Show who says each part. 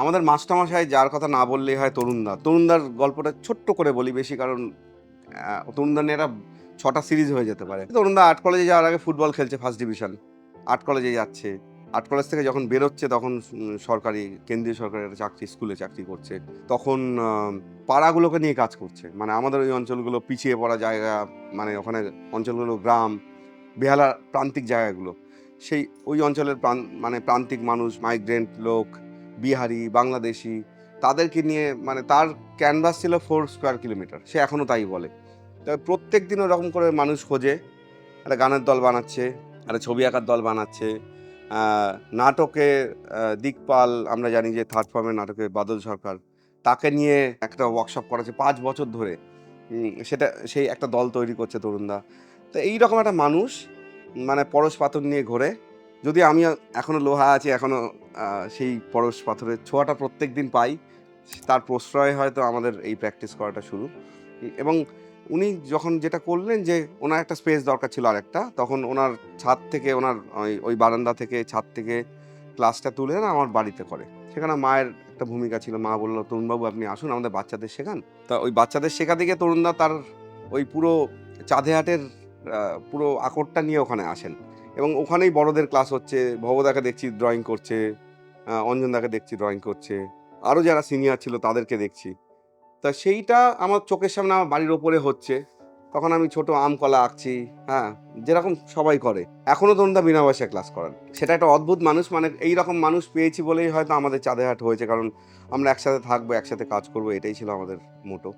Speaker 1: আমাদের মাস্টারমশাই যার কথা না বললেই হয় তরুণদা। তরুণদার গল্পটা ছোট্ট করে বলি বেশি, কারণ তরুণদা নিয়ে একটা ৬টা সিরিজ হয়ে যেতে পারে। তরুণদা আর্ট কলেজে যাওয়ার আগে ফুটবল খেলছে ফার্স্ট ডিভিশন। আর্ট কলেজে যাচ্ছে। আর্ট কলেজ থেকে যখন বেরোচ্ছে তখন সরকারি, কেন্দ্রীয় সরকারের একটা চাকরি, স্কুলে চাকরি করছে। তখন পাড়াগুলোকে নিয়ে কাজ করছে। মানে আমাদের ওই অঞ্চলগুলো পিছিয়ে পড়া জায়গা, মানে ওখানে অঞ্চলগুলো গ্রাম, বেহালার প্রান্তিক জায়গাগুলো। সেই ওই অঞ্চলের মানে প্রান্তিক মানুষ, মাইগ্রেন্ট লোক, বিহারি, বাংলাদেশি, তাদেরকে নিয়ে মানে তার ক্যানভাস ছিল 4 স্কোয়ার কিলোমিটার। সে এখনো তাই বলে। তবে প্রত্যেক দিন ওরকম করে মানুষ খোঁজে, একটা গানের দল বানাচ্ছে, একটা ছবি আঁকার দল বানাচ্ছে। নাটকে দিকপাল, আমরা জানি যে থার্ড ফর্মের নাটকে বাদল সরকার, তাকে নিয়ে একটা ওয়ার্কশপ করেছে 5 বছর ধরে। সেটা সেই একটা দল তৈরি করছে তরুণদা। তো এইরকম একটা মানুষ মানে পরশ পাথর নিয়ে ঘোরে। যদি আমি এখনো লোহা আছি, এখনো সেই পরশ পাথরের ছোঁয়াটা প্রত্যেক দিন পাই। তার প্রশ্রয়ে হয়তো আমাদের এই প্র্যাকটিস করাটা শুরু। এবং উনি যখন যেটা করলেন যে ওনার একটা স্পেস দরকার ছিল আরেকটা, তখন ওনার ছাদ থেকে, ওনার ওই বারান্দা থেকে, ছাদ থেকে ক্লাসটা তুলে না আমার বাড়িতে করে। সেখানে মায়ের একটা ভূমিকা ছিল। মা বলল, তরুণবাবু আপনি আসুন, আমাদের বাচ্চাদের শেখান। তা ওই বাচ্চাদের শেখাতে গিয়ে তরুণদা তার ওই পুরো চাঁদে হাটের পুরো আকরটা নিয়ে ওখানে আসেন, এবং ওখানেই বড়দের ক্লাস হচ্ছে। ভবদাকে দেখছি ড্রয়িং করছে, অঞ্জনদাকে দেখছি ড্রয়িং করছে, আরও যারা সিনিয়র ছিল তাদেরকে দেখছি। তা সেইটা আমার চোখের সামনে আমার বাড়ির ওপরে হচ্ছে। তখন আমি ছোট আম কলা আঁকছি, হ্যাঁ, যেরকম সবাই করে। এখনো তরুণদা বিনা পয়সায় ক্লাস করান। সেটা একটা অদ্ভুত মানুষ, মানে এইরকম মানুষ পেয়েছি বলেই হয়তো আমাদের চাঁদে হাট হয়েছে, কারণ আমরা একসাথে থাকবো, একসাথে কাজ করবো, এটাই ছিল আমাদের মোটো।